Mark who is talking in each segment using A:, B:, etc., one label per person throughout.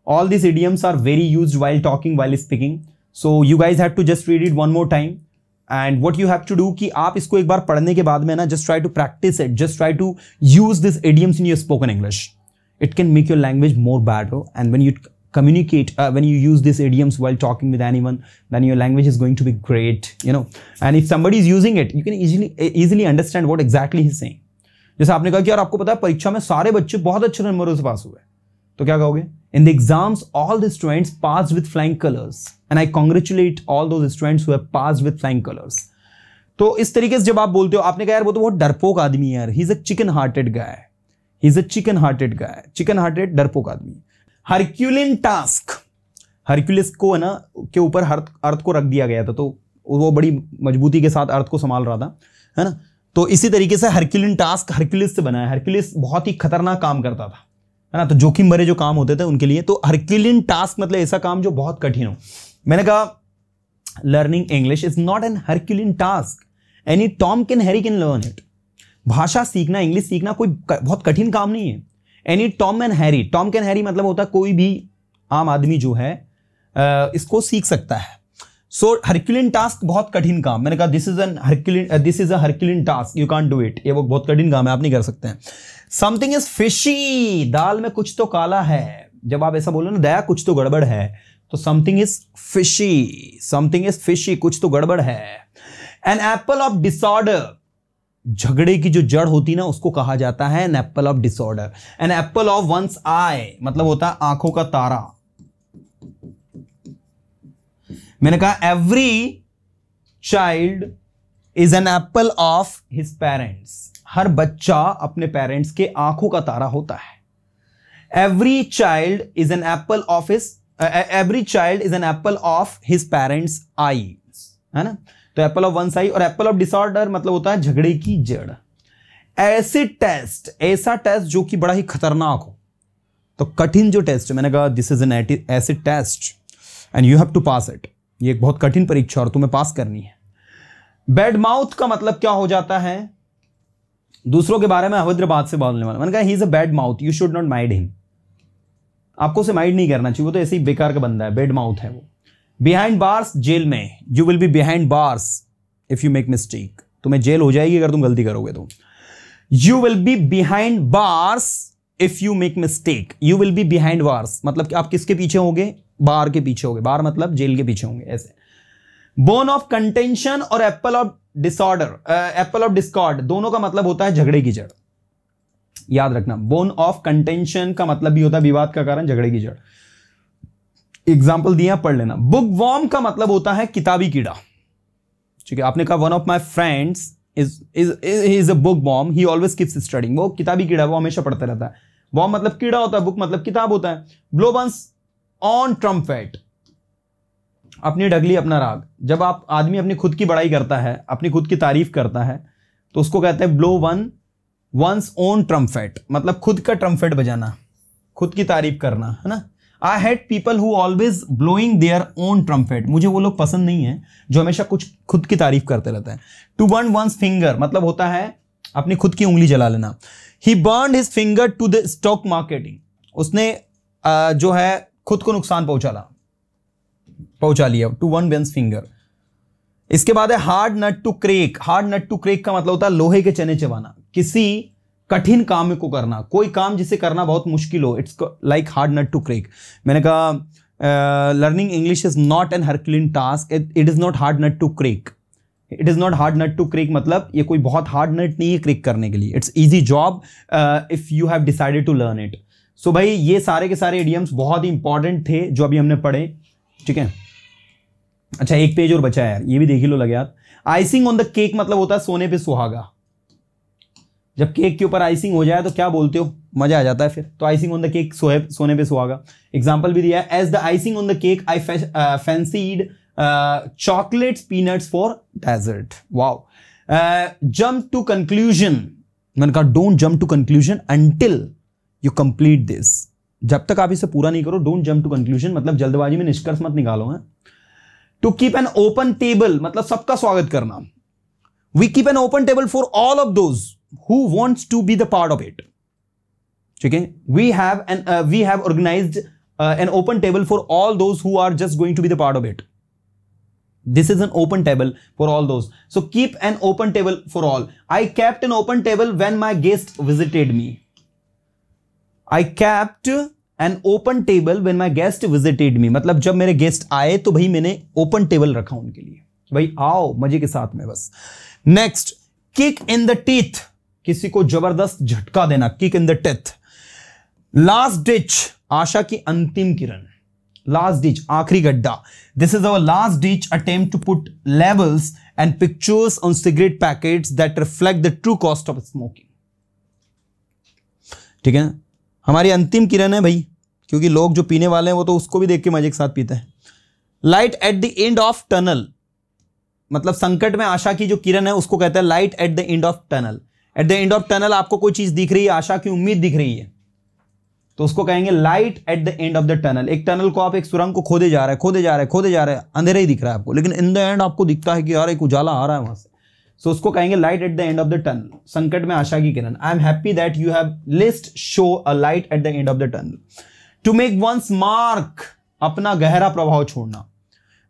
A: All these idioms are very used while talking, while speaking. So you guys have to just read it one more time. And what you have to do कि आप इसको एक बार पढ़ने के बाद में ना just try to practice it. Just try to use these idioms in your spoken English. It can make your language more better. And when you communicate, when you use these idioms while talking with anyone, then your language is going to be great. You know. And if somebody is using it, you can easily understand what exactly he's saying. जैसे आपने कहा कि यार आपको पता है परीक्षा में सारे बच्चे बहुत अच्छे नंबरों से पास हुए, तो क्या कहोगे? In the exams, all the students passed with flying colors, and I congratulate all those students who have passed with flying colors. तो इस तरीके से जब आप बोलते हो, आपने कहा यार वो तो बहुत डरपोक आदमी है यार, he is a chicken hearted guy, he is a chicken hearted guy, chicken hearted डरपोक आदमी. Herculean task, हरक्यूलिस को है ना के ऊपर अर्थ को रख दिया गया था, तो वो बड़ी मजबूती के साथ अर्थ को संभाल रहा था, है ना. तो इसी तरीके से हरक्यूलिन टास्क हरक्यूलिस से बना है. हरक्यूलिस बहुत ही खतरनाक काम करता था, है ना, तो जोखिम भरे जो काम होते थे उनके लिए. तो हरक्यूलिन टास्क मतलब ऐसा काम जो बहुत कठिन हो. मैंने कहा learning English is not an Herculean task, any Tom can Harry can learn it. भाषा सीखना, इंग्लिश सीखना कोई बहुत कठिन काम नहीं है. Any Tom and Harry, Tom can Harry मतलब होता है कोई भी आम आदमी जो है इसको सीख सकता है. सो हरक्यूलिन टास्क बहुत कठिन काम. मैंने कहा this is a Herculean task, you can't do it. ये वो बहुत कठिन काम है, आप नहीं कर सकते हैं. समथिंग इज फिशी, दाल में कुछ तो काला है. जब आप ऐसा बोलो ना दया कुछ तो गड़बड़ है, तो something is fishy, something is fishy, कुछ तो गड़बड़ है. एन एप्पल ऑफ डिसऑर्डर, झगड़े की जो जड़ होती ना उसको कहा जाता है an apple of disorder. An apple of one's eye मतलब होता है आंखों का तारा. मैंने कहा every child is an apple of his parents, हर बच्चा अपने पेरेंट्स के आंखों का तारा होता है. Every child is an apple of his, every child is an apple of his parents eyes, है ना. तो एप्पल ऑफ वंस आई और एप्पल ऑफ डिसऑर्डर मतलब होता है झगड़े की जड़. एसिड टेस्ट, ऐसा टेस्ट जो कि बड़ा ही खतरनाक हो, तो कठिन जो टेस्ट है. मैंने कहा this is an acid test and you have to pass it. ये एक बहुत कठिन परीक्षा और तुम्हें पास करनी है. बैड माउथ का मतलब क्या हो जाता है? दूसरों के बारे में अभद्र बात से बोलने वाला. मैंने कहा he is a bad mouth, you should not mind him. आपको उसे माइंड नहीं करना चाहिए, वो तो ऐसे ही बेकार का बंदा है, बैड माउथ है वो. बिहाइंड बार्स, जेल में. You will be behind bars if you make mistake, तुम्हें जेल हो जाएगी अगर तुम गलती करोगे तो. You will be behind bars if you make mistake. You will be behind bars मतलब कि आप किसके पीछे होंगे? बार के पीछे होंगे. बार मतलब जेल के पीछे होंगे, ऐसे. बोन ऑफ कंटेंशन और Apple of disorder, Apple of Discord, दोनों का मतलब होता है झगड़े की जड़. याद रखना, बोन ऑफ कंटेंशन का मतलब भी होता है विवाद का कारण, झगड़े की जड़. एग्जाम्पल दिया, पढ़ लेना. बुक वॉर्म का मतलब होता है किताबी कीड़ा. ठीक है, आपने कहा one of my friends is a book worm, he always keeps studying. वो किताबी कीड़ा, वो हमेशा पढ़ता रहता है. वॉर्म मतलब कीड़ा होता है, बुक मतलब किताब होता है. ब्लो वंस ऑन ट्रम्पेट, अपनी डगली अपना राग. जब आप आदमी अपनी खुद की बड़ाई करता है, अपनी खुद की तारीफ करता है, तो उसको कहते हैं ब्लो वंस ओन ट्रम्पेट मतलब खुद का ट्रम्पेट बजाना, खुद की तारीफ करना, है ना. I hate people who always blowing their own trumpet, मुझे वो लोग पसंद नहीं है जो हमेशा कुछ खुद की तारीफ करते रहता है. टू बर्न वंस फिंगर मतलब होता है अपनी खुद की उंगली जला लेना. He burned his finger to the stock marketing, उसने जो है खुद को नुकसान पहुंचा लिया. To one one's finger. इसके बाद है hard nut to crack. Hard nut to crack का मतलब होता है लोहे के चने चबाना, किसी कठिन काम को करना, कोई काम जिसे करना बहुत मुश्किल हो. It's like hard nut to crack. मैंने कहा learning English is not an Herculean task, it is not hard nut to crack. It is not hard nut to crack मतलब ये कोई बहुत हार्ड नट नहीं है क्रेक करने के लिए. It's easy job if you have decided to learn it. So भाई ये सारे के सारे इडियम्स बहुत ही इंपॉर्टेंट थे जो अभी हमने पढ़े. ठीक है, अच्छा एक पेज और बचा है यार, ये भी देख ही लो लगे यार. आइसिंग ऑन द केक मतलब होता है सोने पे सुहागा. जब केक के ऊपर आइसिंग हो जाए तो क्या बोलते हो? मजा आ जाता है फिर. तो आइसिंग ऑन द केक, सोने पे सुहागा. एग्जाम्पल भी दिया है, as the icing on the cake I fancied chocolates peanuts for dessert. Wow. Jump to conclusion, मैंने कहा don't jump to conclusion until you complete this. जब तक आप इसे पूरा नहीं करो, डोंट जंप टू कंक्लूजन मतलब जल्दबाजी में निष्कर्ष मत निकालो. है to keep an open table मतलब सबका स्वागत करना. We keep an open table for all of those who wants to be the part of it. ठीक है, we have organized an open table for all those who are just going to be the part of it. This is an open table for all those. So keep an open table for all. I kept an open table when my guest visited me. I kept an open table when my guest visited me. मतलब जब मेरे guest आए तो भाई मैंने open table रखा उनके लिए, भाई आओ मजे के साथ में बस. Next, kick in the teeth, किसी को जबरदस्त झटका देना, kick in the teeth. Last ditch, आशा की अंतिम किरण, लास्ट डिच, आखिरी गड्ढा. This is our last ditch attempt to put labels and pictures on cigarette packets that reflect the true cost of smoking. ठीक है, हमारी अंतिम किरण है भाई, क्योंकि लोग जो पीने वाले हैं वो तो उसको भी देख के मजे के साथ पीते हैं. Light at the end of tunnel, मतलब संकट में आशा की जो किरण है उसको कहते हैं light at the end of tunnel. Eight the end of tunnel आपको कोई चीज दिख रही है, आशा की उम्मीद दिख रही है, तो उसको कहेंगे light at the end of the tunnel. एक टनल को आप, एक सुरंग को खोदे जा रहे हैं, अंधेरा ही दिख रहा है आपको, लेकिन इन द एंड आपको दिखता है कि यार एक उजाला आ रहा है वहां से. सो उसको कहेंगे light at the end of the tunnel, संकट में आशा की किरण. I am happy that you have least show a light at the end of the tunnel. To make one's mark, अपना गहरा प्रभाव छोड़ना.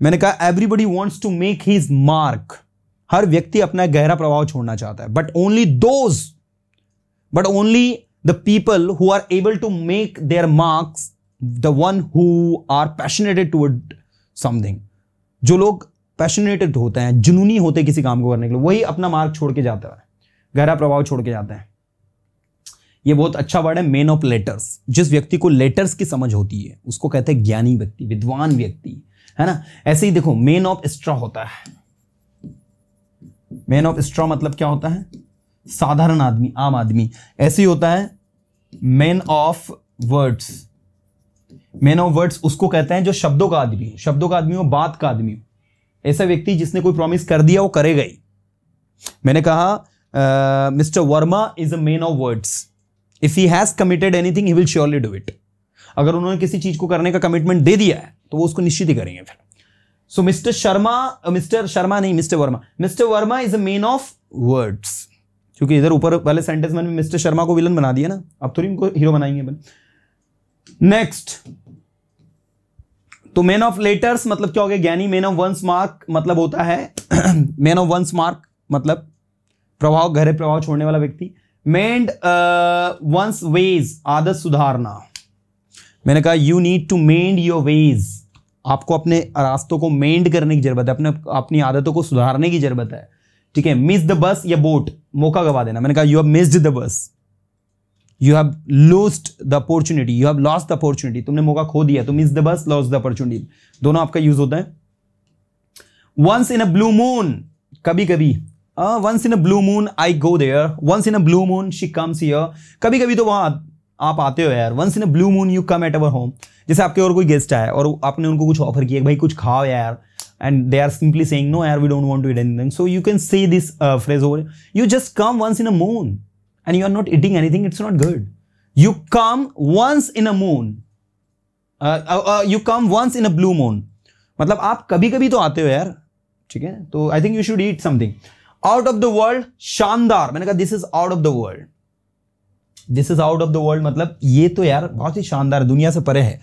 A: मैंने कहा everybody wants to make his mark, हर व्यक्ति अपना गहरा प्रभाव छोड़ना चाहता है, but only the people who are able to make their marks, the one who are passionate toward something. जो लोग पैशनेटेड होते हैं, जुनूनी होते हैं किसी काम को करने के लिए, वही अपना मार्क छोड़ के जाता है, गहरा प्रभाव छोड़ के जाता है. ये बहुत अच्छा वर्ड है, मैन ऑफ लेटर्स. जिस व्यक्ति को लेटर्स की समझ होती है उसको कहते हैं ज्ञानी व्यक्ति, विद्वान व्यक्ति, है ना. ऐसे ही देखो, मैन ऑफ स्ट्रॉ होता है. मैन ऑफ स्ट्रॉ मतलब क्या होता है? साधारण आदमी, आम आदमी. ऐसे ही होता है man of words. Man of words उसको कहते हैं जो शब्दों का आदमी, शब्दों का आदमी हो, बात का आदमी हो. ऐसा व्यक्ति जिसने कोई प्रॉमिस कर दिया वो करेगा ही. मैंने कहा mister Verma is a man of words. If he has committed anything he will surely do it. अगर उन्होंने किसी चीज को करने का कमिटमेंट दे दिया है तो वो उसको निश्चित ही करेंगे फिर. So mister Verma is a man of words. क्योंकि इधर ऊपर वाले सेंटेंस में मिस्टर शर्मा को विलन बना दिया ना, अब थोड़ी इनको हीरो बनाएंगे. नेक्स्ट, तो मैन ऑफ लेटर्स मतलब क्या हो गया? ज्ञानी. मैन ऑफ वंस मार्क मतलब होता है मैन ऑफ वंस मार्क मतलब प्रभाव, गहरे प्रभाव छोड़ने वाला व्यक्ति. मेंड वंस वेज, आदत सुधारना. मैंने कहा you need to mend your ways. आपको अपने रास्तों को मेंड करने की जरूरत है, अपनी आदतों को सुधारने की जरूरत है. ठीक है. मिस द बस या बोट, मौका गवा देना. मैंने कहा you have missed the bus, you have lost the opportunity, you have lost the opportunity. तुमने मौका खो दिया, तो miss the bus, lost the opportunity, दोनों आपका यूज होता है. Once in a blue moon, कभी कभी. Once in a blue moon I go there, once in a blue moon she comes here. कभी कभी तो वहां आप आते हो यार. Once in a blue moon you come at our home. जैसे आपके और कोई गेस्ट आया और आपने उनको कुछ ऑफर किया, भाई कुछ खाओ यार, and they are simply saying no yaar, we don't want to eat anything. So you can say this phrase over, you just come once in a moon and you are not eating anything, it's not good. You come once in a moon, you come once in a blue moon, मतलब आप कभी कभी तो आते हो यार. ठीक है, तो I think you should eat something. Out of the world, शानदार. मैंने कहा this is out of the world, this is out of the world मतलब ये तो यार बहुत ही शानदार है, दुनिया से परे है.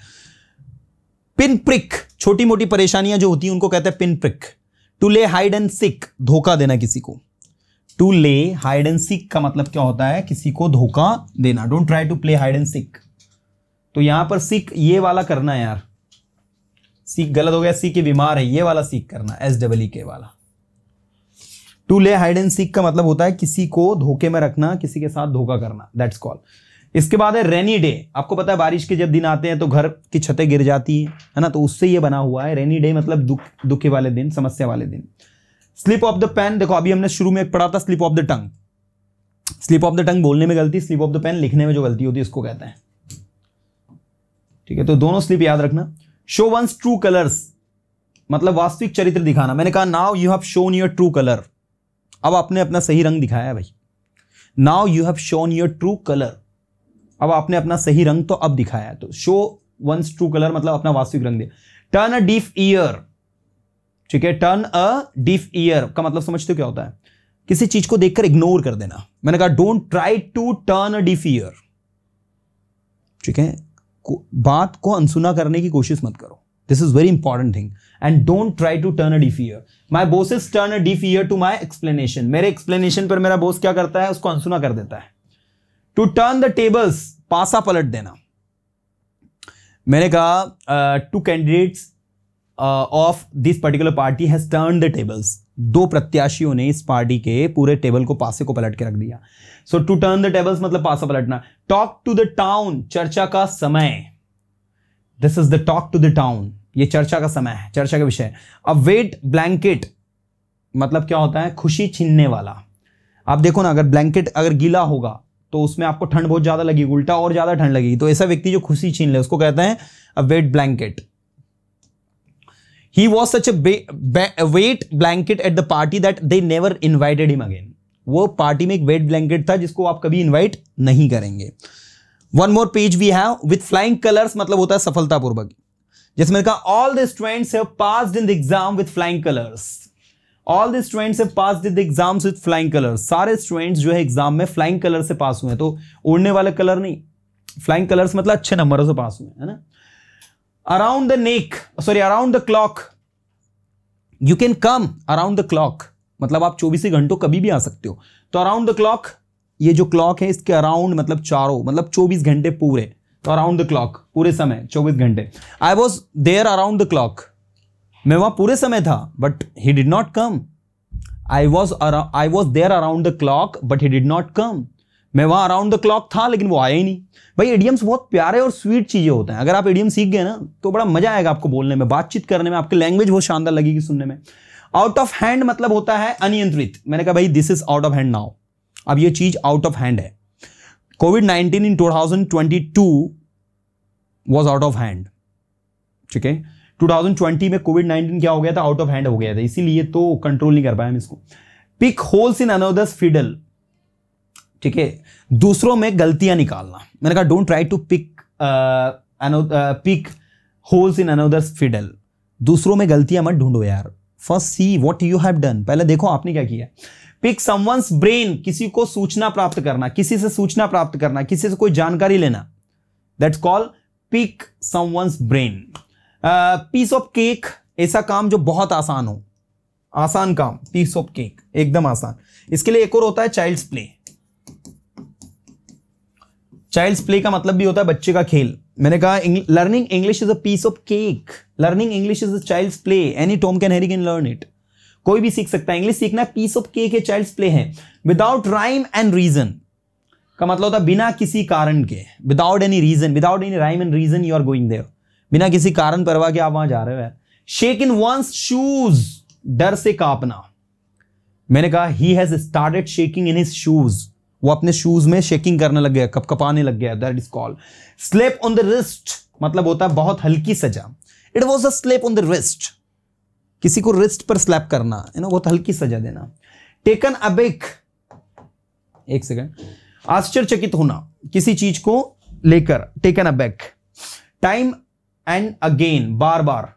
A: पिन प्रिक, छोटी मोटी परेशानियां जो होती हैं उनको कहते हैं पिन प्रिक. टू ले हाइड एंड सीक, धोखा देना किसी को. टू ले हाइड एंड सीक का मतलब क्या होता है? किसी को धोखा देना. Don't try to play hide and seek. तो यहां पर सीक ये वाला करना है यार, सीक गलत हो गया, सीक के बीमार है, ये वाला सीक करना, SEEK वाला. टू ले हाइड एंड सीक का मतलब होता है किसी को धोखे में रखना, किसी के साथ धोखा करना. That's call. इसके बाद है रेनी डे. आपको पता है बारिश के जब दिन आते हैं तो घर की छतें गिर जाती है ना, तो उससे ये बना हुआ है. रेनी डे मतलब दुख वाले दिन, समस्या वाले दिन. स्लिप ऑफ द पेन, देखो अभी हमने शुरू में एक पढ़ा था slip of the tongue. Slip of the tongue बोलने में गलती, स्लिप ऑफ द पेन लिखने में जो गलती होती है इसको कहते हैं. ठीक है, तो दोनों स्लिप याद रखना. शो वंस ट्रू कलर्स मतलब वास्तविक चरित्र दिखाना. मैंने कहा now you have shown your true colour. अब आपने अपना सही रंग दिखाया है भाई. Now you have shown your true colour. अब आपने अपना सही रंग तो अब दिखाया है. तो शो वंस ट्रू कलर मतलब अपना वास्तविक रंग दे. Turn a deaf ear. ठीक है, टर्न अ डीफ ईयर का मतलब समझते हो क्या होता है? किसी चीज को देखकर इग्नोर कर देना. मैंने कहा don't try to turn a deaf ear. ठीक है, बात को अनसुना करने की कोशिश मत करो. This is very important thing. And don't try to turn a deaf ear. My bosses turn a deaf ear to my explanation. मेरे एक्सप्लेनेशन पर मेरा बॉस क्या करता है, उसको अनसुना कर देता है. टू टर्न द टेबल्स, पासा पलट देना. मैंने कहा two candidates of this particular party has turn the tables. 2 प्रत्याशियों ने इस पार्टी के पूरे टेबल को पासे को पलट के रख दिया. सो टू टर्न द टेबल्स मतलब पासा पलटना. टॉक टू द टाउन, चर्चा का समय. This is the talk to the town, ये चर्चा का समय है, चर्चा का विषय. अ वेट ब्लैंकेट मतलब क्या होता है, खुशी छीनने वाला. आप देखो ना, अगर ब्लैंकेट अगर गीला होगा तो उसमें आपको ठंड बहुत ज्यादा लगेगी, उल्टा और ज्यादा ठंड लगेगी. तो ऐसा व्यक्ति जो खुशी छीन ले उसको कहते हैं a wet blanket. He was such a weight blanket at the party that they never invited him again. वो पार्टी में एक वेट ब्लैंकेट था जिसको आप कभी इनवाइट नहीं करेंगे. One more page we have with flying colours मतलब होता है सफलतापूर्वक. जैसे मैंने कहा all the students have passed in the exam with flying colors. All the students have passed in the exams with flying colors. सारे स्टूडेंट्स जो है एग्जाम में फ्लाइंग कलर से पास हुए हैं. तो उड़ने वाले कलर नहीं, फ्लाइंग कलर्स मतलब अच्छे नंबरों से पास हुए है ना. Around the neck, sorry around the clock, you can come around the clock मतलब आप 24 घंटों कभी भी आ सकते हो. तो अराउंड द क्लॉक, ये जो क्लॉक है इसके अराउंड मतलब चारों, मतलब 24 घंटे पूरे. तो अराउंड द क्लॉक पूरे समय 24 घंटे. I was there around the clock, मैं वहां पूरे समय था but he did not come. I was there around the clock but he did not come. मैं वहां अराउंड द क्लॉक था लेकिन वो आया ही नहीं. भाई इडियम्स बहुत प्यारे और स्वीट चीजें होते हैं. अगर आप इडियम सीख गए ना तो बड़ा मजा आएगा आपको बोलने में, बातचीत करने में, आपकी लैंग्वेज बहुत शानदार लगेगी सुनने में. आउट ऑफ हैंड मतलब होता है अनियंत्रित. मैंने कहा भाई this is out of hand now. अब ये चीज आउट ऑफ हैंड है. कोविड-19 इन 2022 वॉज आउट ऑफ हैंड. ठीक है, 2020 में कोविड-19 क्या हो गया था, आउट ऑफ हैंड हो गया था, इसीलिए तो कंट्रोल नहीं कर पाए हम इसको. Pick holes in another's fiddle. ठीक है, दूसरों में गलतियां निकालना. मैंने कहा don't try to pick holes in another's fiddle. दूसरों में गलतियां मत ढूंढो यार. First see what you have done, पहले देखो आपने क्या किया. पिक समवन्स ब्रेन, किसी को सूचना प्राप्त करना, किसी से सूचना प्राप्त करना, किसी से कोई जानकारी लेना. That's called pick someone's brain. Piece of cake, ऐसा काम जो बहुत आसान हो, आसान काम. पीस ऑफ केक एकदम आसान. इसके लिए एक और होता है चाइल्ड्स प्ले. चाइल्ड्स प्ले का मतलब भी होता है बच्चे का खेल. मैंने कहा learning English is a piece of cake. Learning English is a child's play. Any Tom can Harry can learn it. कोई भी सीख सकता है. इंग्लिश सीखना पीस ऑफ केक है, चाइल्ड्स प्ले है. विदाउट राइम एंड रीजन का मतलब होता है बिना किसी कारण के. Without any reason, without any rhyme and reason you are going there. बिना किसी कारण परवाह के आप वहां जा रहे हो. शेक इन वंस शूज, डर से कांपना. मैंने कहा he has started shaking in his shoes. वो अपने शूज में शेकिंग करने लग गया, कपकपाने लग गया. That is called slap on the wrist. मतलब होता है बहुत हल्की सजा. It was a slap on the wrist. किसी को रिस्ट पर स्लैप करना, बहुत हल्की सजा देना. टेकन अबेक, एक सेकेंड, आश्चर्यचकित होना किसी चीज को लेकर. टेकन अबेक. टाइम एंड अगेन, बार बार.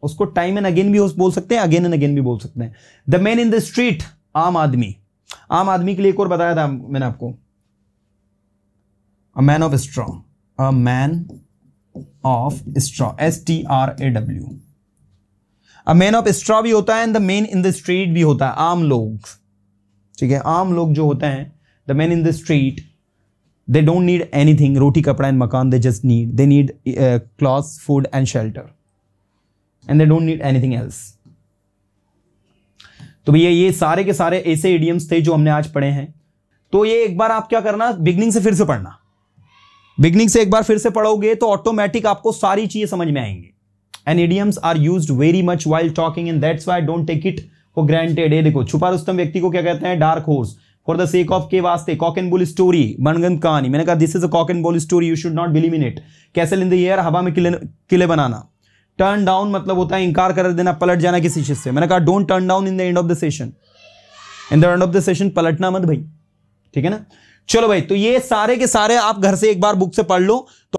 A: उसको टाइम एंड अगेन भी बोल सकते हैं, अगेन एंड अगेन भी बोल सकते हैं. The man in the street, आम आदमी. आम आदमी के लिए एक और बताया था मैंने आपको, अ man of straw. A man of straw, STRAW. A man of straw भी होता है and the man in the street भी होता है. आम लोग. ठीक है, आम लोग जो होते हैं, the man in the street, they don't need anything. Roti kapda and makaan, they just need, they need clothes, food and shelter, and they don't need anything else. तो भैया ये सारे के सारे ऐसे इडियम्स थे जो हमने आज पढ़े हैं. तो ये एक बार आप क्या करना, बिगनिंग से फिर से पढ़ना. बिगनिंग से एक बार फिर से पढ़ोगे तो ऑटोमेटिक आपको सारी चीजें समझ में आएंगी. And idioms are used very much while talking and that's why don't take it for granted. ये देखो, छुपा रुस्तम व्यक्ति को क्या कहते हैं, dark horse. For the sake of के वास्ते, कॉक एंड बुल स्टोरी, मनगंत कहानी. मैंने कहा this is a cock and bull story, you should not believe in it. Castle in the air, हवा में किले बनाना. टर्न डाउन मतलब होता है इंकार कर देना, पलट जाना किसी चीज से. मैंने कहा don't turn down in the end of the session. In the end of the session पलटना मत भाई. ठीक है ना. चलो भाई, तो ये सारे के सारे आप घर से एक बार बुक से पढ़ लो तो